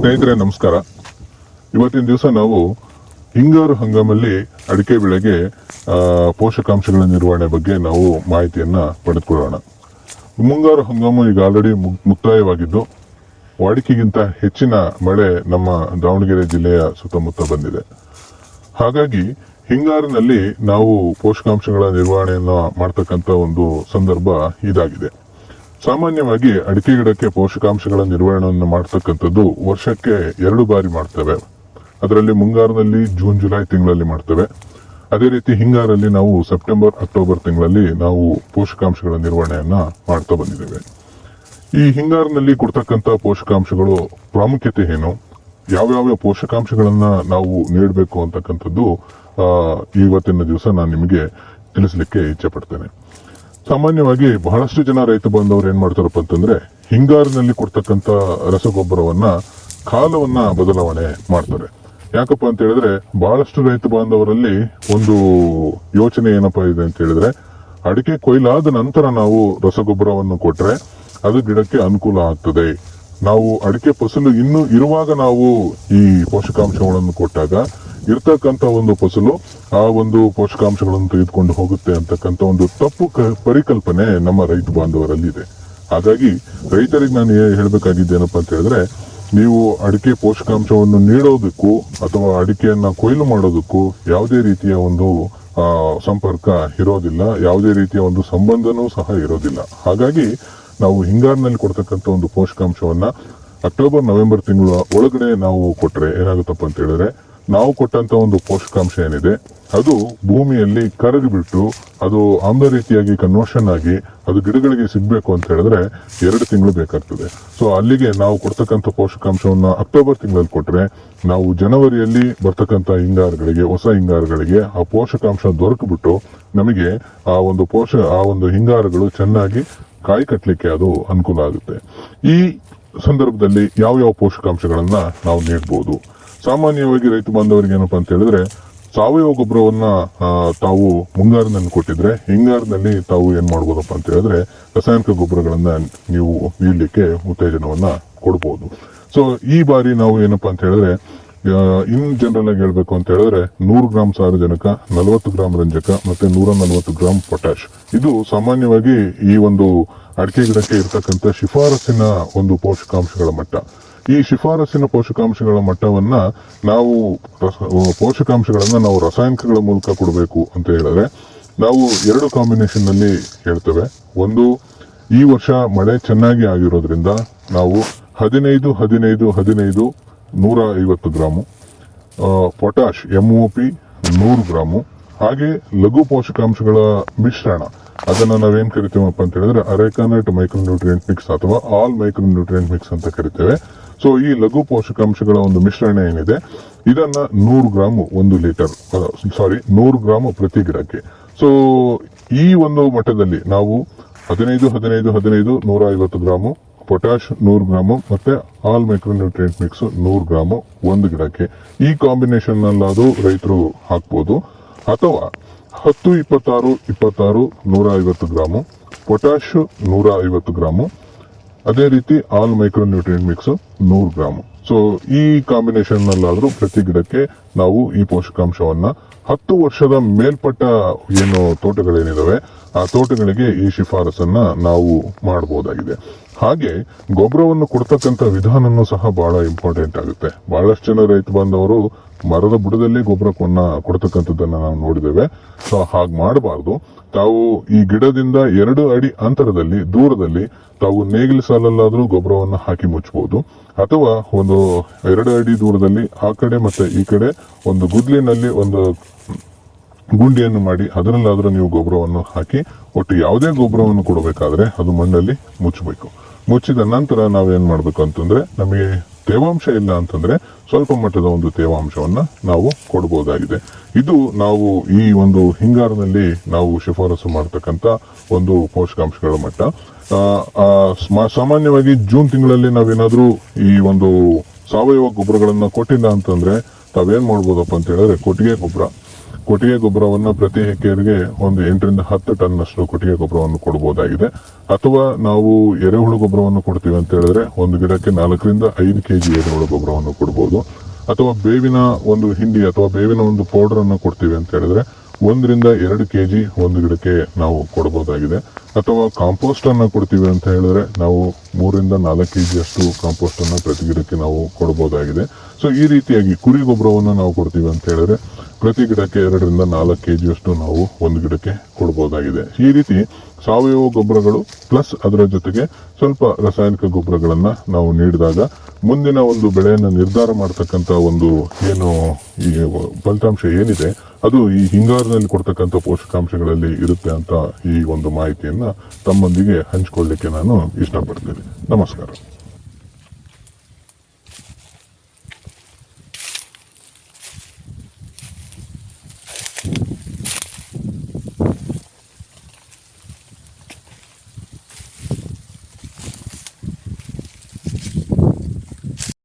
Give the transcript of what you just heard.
ಸ್ನೇಹಿತರೆ ನಮಸ್ಕಾರ. ಇವತ್ತಿನ ದಿವಸ ನಾವು ಹಿಂಗಾರು ಹಂಗಾಮಲ್ಲಿ ಅಡಿಕೆ ಬೆಳೆಗೆ ಪೋಷಕಾಂಶಗಳ ನಿರ್ವಹಣೆ ಬಗ್ಗೆ ನಾವು ಮಾಹಿತಿಯನ್ನ ಪಡೆದುಕೊಳ್ಳೋಣ. ಮುಂಗಾರು ಹಂಗಾಮು ಈಗ ಆಲ್ರೆಡಿ ಮುಕ್ತಾಯವಾಗಿದ್ದು, ವಾಡಿಕೆಗಿಂತ ಹೆಚ್ಚಿನ ಮಳೆ ನಮ್ಮ ದಾವಣಗೆರೆ ಜಿಲ್ಲೆಯ ಸುತ್ತಮುತ್ತ ಬಂದಿದೆ. ಹಾಗಾಗಿ ಹಿಂಗಾರಿನಲ್ಲಿ ನಾವು ಪೋಷಕಾಂಶಗಳ ನಿರ್ವಹಣೆಯನ್ನ ಮಾಡ್ತಕ್ಕಂಥ ಒಂದು ಸಂದರ್ಭ ಇದಾಗಿದೆ. ಸಾಮಾನ್ಯವಾಗಿ ಅಡಿಕೆ ಗಿಡಕ್ಕೆ ಪೋಷಕಾಂಶಗಳ ನಿರ್ವಹಣೆಯನ್ನು ಮಾಡ್ತಕ್ಕಂಥದ್ದು ವರ್ಷಕ್ಕೆ 2 ಬಾರಿ ಮಾಡ್ತೇವೆ. ಅದರಲ್ಲಿ ಮುಂಗಾರಿನಲ್ಲಿ ಜೂನ್ ಜುಲೈ ತಿಂಗಳಲ್ಲಿ ಮಾಡ್ತೇವೆ. ಅದೇ ರೀತಿ ಹಿಂಗಾರಲ್ಲಿ ನಾವು ಸೆಪ್ಟೆಂಬರ್ ಅಕ್ಟೋಬರ್ ತಿಂಗಳಲ್ಲಿ ನಾವು ಪೋಷಕಾಂಶಗಳ ನಿರ್ವಹಣೆಯನ್ನ ಮಾಡ್ತಾ ಬಂದಿದ್ದೇವೆ. ಈ ಹಿಂಗಾರಿನಲ್ಲಿ ಕೊಡ್ತಕ್ಕಂಥ ಪೋಷಕಾಂಶಗಳು ಪ್ರಾಮುಖ್ಯತೆ ಏನು, ಯಾವ್ಯಾವ ಪೋಷಕಾಂಶಗಳನ್ನ ನಾವು ನೀಡಬೇಕು ಅಂತಕ್ಕಂಥದ್ದು ಇವತ್ತಿನ ದಿವಸ ನಾನು ನಿಮಗೆ ತಿಳಿಸ್ಲಿಕ್ಕೆ ಇಚ್ಛೆ ಪಡ್ತೇನೆ. ಸಾಮಾನ್ಯವಾಗಿ ಬಹಳಷ್ಟು ಜನ ರೈತ ಬಾಂಧವರು ಏನ್ ಮಾಡ್ತಾರಪ್ಪ ಅಂತಂದ್ರೆ, ಹಿಂಗಾರಿನಲ್ಲಿ ಕೊಡ್ತಕ್ಕಂಥ ರಸಗೊಬ್ಬರವನ್ನ ಕಾಲವನ್ನ ಬದಲಾವಣೆ ಮಾಡ್ತಾರೆ. ಯಾಕಪ್ಪ ಅಂತ ಹೇಳಿದ್ರೆ, ಬಹಳಷ್ಟು ರೈತ ಬಾಂಧವರಲ್ಲಿ ಒಂದು ಯೋಚನೆ ಏನಪ್ಪಾ ಇದೆ ಅಂತ ಹೇಳಿದ್ರೆ, ಅಡಿಕೆ ಕೊಯ್ಲಾದ ನಂತರ ನಾವು ರಸಗೊಬ್ಬರವನ್ನು ಕೊಟ್ರೆ ಅದು ಗಿಡಕ್ಕೆ ಅನುಕೂಲ ಆಗ್ತದೆ. ನಾವು ಅಡಿಕೆ ಫಸಲು ಇನ್ನು ಇರುವಾಗ ನಾವು ಈ ಪೋಷಕಾಂಶಗಳನ್ನು ಕೊಟ್ಟಾಗ ಇರ್ತಕ್ಕಂಥ ಒಂದು ಫಸಲು ಆ ಒಂದು ಪೋಷಕಾಂಶಗಳನ್ನು ತೆಗೆದುಕೊಂಡು ಹೋಗುತ್ತೆ ಅಂತಕ್ಕಂಥ ಒಂದು ತಪ್ಪು ಪರಿಕಲ್ಪನೆ ನಮ್ಮ ರೈತ ಬಾಂಧವರಲ್ಲಿ ಇದೆ. ಹಾಗಾಗಿ ರೈತರಿಗೆ ನಾನು ಹೇಳಬೇಕಾಗಿದ್ದೇನಪ್ಪ ಅಂತ ಹೇಳಿದ್ರೆ, ನೀವು ಅಡಿಕೆ ಪೋಷಕಾಂಶವನ್ನು ನೀಡೋದಕ್ಕೂ ಅಥವಾ ಅಡಿಕೆಯನ್ನ ಕೊಯ್ಲು ಮಾಡೋದಕ್ಕೂ ಯಾವುದೇ ರೀತಿಯ ಒಂದು ಸಂಪರ್ಕ ಇರೋದಿಲ್ಲ, ಯಾವುದೇ ರೀತಿಯ ಒಂದು ಸಂಬಂಧನೂ ಸಹ ಇರೋದಿಲ್ಲ. ಹಾಗಾಗಿ ನಾವು ಹಿಂಗಾರಿನಲ್ಲಿ ಕೊಡ್ತಕ್ಕಂಥ ಒಂದು ಪೋಷಕಾಂಶವನ್ನ ಅಕ್ಟೋಬರ್ ನವೆಂಬರ್ ತಿಂಗಳ ಒಳಗಡೆ ನಾವು ಕೊಟ್ರೆ ಏನಾಗುತ್ತಪ್ಪ ಅಂತ ಹೇಳಿದ್ರೆ, ನಾವು ಕೊಟ್ಟಂತ ಒಂದು ಪೋಷಕಾಂಶ ಏನಿದೆ ಅದು ಭೂಮಿಯಲ್ಲಿ ಕರಗಿಬಿಟ್ಟು ಅದು ಆಮ್ಲ ರೀತಿಯಾಗಿ ಕನ್ವರ್ಷನ್ ಆಗಿ ಅದು ಗಿಡಗಳಿಗೆ ಸಿಗ್ಬೇಕು ಅಂತ ಹೇಳಿದ್ರೆ 2 ತಿಂಗಳು ಬೇಕಾಗ್ತದೆ. ಸೊ ಅಲ್ಲಿಗೆ ನಾವು ಕೊಡ್ತಕ್ಕಂಥ ಪೋಷಕಾಂಶವನ್ನ ಅಕ್ಟೋಬರ್ ತಿಂಗಳಲ್ಲಿ ಕೊಟ್ರೆ ನಾವು ಜನವರಿಯಲ್ಲಿ ಬರ್ತಕ್ಕಂಥ ಹಿಂಗಾರುಗಳಿಗೆ, ಹೊಸ ಹಿಂಗಾರುಗಳಿಗೆ ಆ ಪೋಷಕಾಂಶ ದೊರಕಿಬಿಟ್ಟು ನಮಗೆ ಆ ಒಂದು ಹಿಂಗಾರುಗಳು ಚೆನ್ನಾಗಿ ಕಾಯಿ ಕಟ್ಟಲಿಕ್ಕೆ ಅದು ಅನುಕೂಲ ಆಗುತ್ತೆ. ಈ ಸಂದರ್ಭದಲ್ಲಿ ಯಾವ ಪೋಷಕಾಂಶಗಳನ್ನ ನಾವು ನೀಡಬಹುದು? ಸಾಮಾನ್ಯವಾಗಿ ರೈತ ಬಾಂಧವರಿಗೆ ಏನಪ್ಪಾ ಅಂತ ಹೇಳಿದ್ರೆ, ಸಾವಯವ ಗೊಬ್ಬರವನ್ನ ತಾವು ಮುಂಗಾರಿನಲ್ಲಿ ಕೊಟ್ಟಿದ್ರೆ ಹಿಂಗಾರಿನಲ್ಲಿ ತಾವು ಏನ್ ಮಾಡ್ಬೋದಪ್ಪ ಅಂತ ಹೇಳಿದ್ರೆ, ರಾಸಾಯನಿಕ ಗೊಬ್ಬರಗಳನ್ನ ನೀವು ನೀಡಲಿಕ್ಕೆ ಉತ್ತೇಜನವನ್ನ ಕೊಡಬಹುದು. ಸೊ ಈ ಬಾರಿ ನಾವು ಏನಪ್ಪಾ ಅಂತ ಹೇಳಿದ್ರೆ, ಇನ್ ಜನರಲ್ ಆಗಿ ಹೇಳ್ಬೇಕು ಅಂತ ಹೇಳಿದ್ರೆ 100 ಗ್ರಾಂ ಸಾರಜನಕ, 40 ಗ್ರಾಂ ರಂಜಕ ಮತ್ತೆ 140 ಗ್ರಾಂ ಪೊಟ್ಯಾಶ್, ಇದು ಸಾಮಾನ್ಯವಾಗಿ ಈ ಒಂದು ಅಡಿಕೆ ಗಿಡಕ್ಕೆ ಇರತಕ್ಕಂಥ ಶಿಫಾರಸಿನ ಒಂದು ಪೋಷಕಾಂಶಗಳ ಮಟ್ಟ. ಈ ಶಿಫಾರಸಿನ ಪೋಷಕಾಂಶಗಳ ಮಟ್ಟವನ್ನ ನಾವು ರಾಸಾಯನಿಕಗಳ ಮೂಲಕ ಕೊಡಬೇಕು ಅಂತ ಹೇಳಿದ್ರೆ ನಾವು 2 ಕಾಂಬಿನೇಷನ್ ನಲ್ಲಿ ಹೇಳ್ತೇವೆ. ಒಂದು, ಈ ವರ್ಷ ಮಳೆ ಚೆನ್ನಾಗಿ ಆಗಿರೋದ್ರಿಂದ ನಾವು 15-15-15 150 ಗ್ರಾಮು, ಪೊಟ್ಯಾಶ್ MOP 100 ಗ್ರಾಮು, ಹಾಗೆ ಲಘು ಪೋಷಕಾಂಶಗಳ ಮಿಶ್ರಣ, ಅದನ್ನ ನಾವೇನ್ ಕರಿತೇವಪ್ಪ ಅಂತ ಹೇಳಿದ್ರೆ ಅರೆಕಾನೆಟ್ ಮೈಕ್ರೋನ್ಯೂಟ್ರಿಯೆಂಟ್ ಮಿಕ್ಸ್ ಅಥವಾ ಆಲ್ ಮೈಕ್ರೋನ್ಯೂಟ್ರಿಯೆಂಟ್ ಮಿಕ್ಸ್ ಅಂತ ಕರಿತೇವೆ. ಸೊ ಈ ಲಘು ಪೋಷಕಾಂಶಗಳ ಒಂದು ಮಿಶ್ರಣ ಏನಿದೆ ಇದನ್ನ 100 ಗ್ರಾಮ್ 100 ಗ್ರಾಮ್ ಪ್ರತಿ ಗಿಡಕ್ಕೆ. ಸೊ ಈ ಒಂದು ಮಟ್ಟದಲ್ಲಿ ನಾವು 15-15-15 150 ಗ್ರಾಮು, ಪೊಟ್ಯಾಶ್ 100 ಗ್ರಾಮು ಮತ್ತೆ ಆಲ್ ಮೈಕ್ರೋನ್ಯೂಟ್ರಿಯೆಂಟ್ ಮಿಕ್ಸ್ 100 ಗ್ರಾಮು ಒಂದು ಗಿಡಕ್ಕೆ, ಈ ಕಾಂಬಿನೇಷನ್ ನಲ್ಲಾದ್ರೂ ರೈತರು ಹಾಕ್ಬೋದು. ಅಥವಾ 10-26-26 150 ಗ್ರಾಮು, ಪೊಟ್ಯಾಶ್ 150 ಗ್ರಾಮು, ಅದೇ ರೀತಿ all micronutrient mix 100 gram. So ಈ ಕಾಂಬಿನೇಷನ್ ನಲ್ಲಾದ್ರೂ ಪ್ರತಿ ಗಿಡಕ್ಕೆ ನಾವು ಈ ಪೋಷಕಾಂಶವನ್ನ 10 ವರ್ಷದ ಮೇಲ್ಪಟ್ಟ ಏನು ತೋಟಗಳೇನಿದಾವೆ ಆ ತೋಟಗಳಿಗೆ ಈ ಶಿಫಾರಸನ್ನ ನಾವು ಮಾಡಬಹುದಾಗಿದೆ. ಹಾಗೆ ಗೊಬ್ಬರವನ್ನು ಕೊಡ್ತಕ್ಕಂಥ ವಿಧಾನನೂ ಸಹ ಬಹಳ ಇಂಪಾರ್ಟೆಂಟ್ ಆಗುತ್ತೆ. ಬಹಳಷ್ಟು ಜನ ರೈತ ಬಾಂಧವರು ಮರದ ಬುಡದಲ್ಲಿ ಗೊಬ್ಬರವನ್ನ ಕೊಡ್ತಕ್ಕಂಥದ್ದನ್ನ ನಾವು ನೋಡಿದ್ದೇವೆ. ಸೊ ಹಾಗೆ ಮಾಡಬಾರ್ದು. ತಾವು ಈ ಗಿಡದಿಂದ 2 ಅಡಿ ಅಂತರದಲ್ಲಿ ದೂರದಲ್ಲಿ ತಾವು ನೇಗಿಲು ಸಾಲಲ್ಲಾದ್ರೂ ಗೊಬ್ಬರವನ್ನ ಹಾಕಿ ಮುಚ್ಚಬಹುದು, ಅಥವಾ ಒಂದು 2 ಅಡಿ ದೂರದಲ್ಲಿ ಆ ಕಡೆ ಮತ್ತೆ ಈ ಕಡೆ ಒಂದು ಗುದ್ಲಿನಲ್ಲಿ ಒಂದು ಗುಂಡಿಯನ್ನು ಮಾಡಿ ಅದರಲ್ಲಾದ್ರೂ ನೀವು ಗೊಬ್ಬರವನ್ನು ಹಾಕಿ ಒಟ್ಟು ಯಾವುದೇ ಗೊಬ್ಬರವನ್ನು ಕೊಡಬೇಕಾದ್ರೆ ಅದು ಮಣ್ಣಲ್ಲಿ ಮುಚ್ಚಬೇಕು. ಮುಚ್ಚಿದ ನಂತರ ನಾವೇನ್ ಮಾಡ್ಬೇಕು ಅಂತಂದ್ರೆ, ನಮಗೆ ತೇವಾಂಶ ಇಲ್ಲ ಅಂತಂದ್ರೆ ಸ್ವಲ್ಪ ಮಟ್ಟದ ಒಂದು ತೇವಾಂಶವನ್ನ ನಾವು ಕೊಡಬಹುದಾಗಿದೆ. ಇದು ನಾವು ಈ ಒಂದು ಹಿಂಗಾರಿನಲ್ಲಿ ನಾವು ಶಿಫಾರಸು ಮಾಡತಕ್ಕಂತ ಒಂದು ಪೋಷಕಾಂಶಗಳ ಮಟ್ಟ. ಸಾಮಾನ್ಯವಾಗಿ ಜೂನ್ ತಿಂಗಳಲ್ಲಿ ನಾವೇನಾದ್ರೂ ಈ ಒಂದು ಸಾವಯವ ಗೊಬ್ಬರಗಳನ್ನ ಕೊಟ್ಟಿಲ್ಲ ಅಂತಂದ್ರೆ ತಾವೇನ್ ಮಾಡ್ಬೋದಪ್ಪ ಅಂತ ಹೇಳಿದ್ರೆ, ಕೊಟ್ಟಿಗೆ ಗೊಬ್ಬರ ಕೊಟ್ಟಿಗೆ ಗೊಬ್ಬರವನ್ನು ಪ್ರತಿ ಹೆಕ್ಟೇರ್ಗೆ ಒಂದು 8ರಿಂದ 10 ಟನ್ನಷ್ಟು ಕೊಟ್ಟಿಗೆ ಗೊಬ್ಬರವನ್ನು ಕೊಡಬಹುದಾಗಿದೆ. ಅಥವಾ ನಾವು ಎರೆಹುಳು ಗೊಬ್ಬರವನ್ನು ಕೊಡ್ತೀವಿ ಅಂತ ಹೇಳಿದ್ರೆ ಒಂದು ಗಿಡಕ್ಕೆ 4ರಿಂದ 5 ಕೆಜಿ ಎರೆಹುಳು ಗೊಬ್ಬರವನ್ನು ಕೊಡಬಹುದು. ಅಥವಾ ಬೇವಿನ ಒಂದು ಹಿಂಡಿ ಅಥವಾ ಬೇವಿನ ಒಂದು ಪೌಡರ್ ಅನ್ನು ಕೊಡ್ತೀವಿ ಅಂತ ಹೇಳಿದ್ರೆ 1ರಿಂದ 2 ಕೆಜಿ ಒಂದು ಗಿಡಕ್ಕೆ ನಾವು ಕೊಡಬಹುದಾಗಿದೆ. ಅಥವಾ ಕಾಂಪೋಸ್ಟ್ ಅನ್ನ ಕೊಡ್ತೀವಿ ಅಂತ ಹೇಳಿದ್ರೆ ನಾವು 3ರಿಂದ 4 ಕೆಜಿ ಅಷ್ಟು ಕಾಂಪೋಸ್ಟ್ ಅನ್ನ ಪ್ರತಿ ಗಿಡಕ್ಕೆ ನಾವು ಕೊಡಬಹುದಾಗಿದೆ. ಸೊ ಈ ರೀತಿಯಾಗಿ ಕುರಿ ಗೊಬ್ಬರವನ್ನು ನಾವು ಕೊಡ್ತೀವಿ ಅಂತ ಹೇಳಿದ್ರೆ ಪ್ರತಿ ಗಿಡಕ್ಕೆ 2ರಿಂದ 4 ಕೆಜಿ ಅಷ್ಟು ನಾವು ಒಂದು ಗಿಡಕ್ಕೆ ಕೊಡಬಹುದಾಗಿದೆ. ಈ ರೀತಿ ಸಾವಯವ ಗೊಬ್ಬರಗಳು ಪ್ಲಸ್ ಅದರ ಜೊತೆಗೆ ಸ್ವಲ್ಪ ರಾಸಾಯನಿಕ ಗೊಬ್ಬರಗಳನ್ನ ನಾವು ನೀಡಿದಾಗ ಮುಂದಿನ ಒಂದು ಬೆಳೆಯನ್ನು ನಿರ್ಧಾರ ಮಾಡತಕ್ಕಂತ ಒಂದು ಏನು ಈ ಫಲಿತಾಂಶ ಏನಿದೆ ಅದು ಈ ಹಿಂಗಾರಿನಲ್ಲಿ ಕೊಡ್ತಕ್ಕಂಥ ಪೋಷಕಾಂಶಗಳಲ್ಲಿ ಇರುತ್ತೆ ಅಂತ ಈ ಒಂದು ಮಾಹಿತಿಯನ್ನ ತಮ್ಮೊಂದಿಗೆ ಹಂಚಿಕೊಳ್ಳಿಕ್ಕೆ ನಾನು ಇಷ್ಟಪಡ್ತೇನೆ. ನಮಸ್ಕಾರ.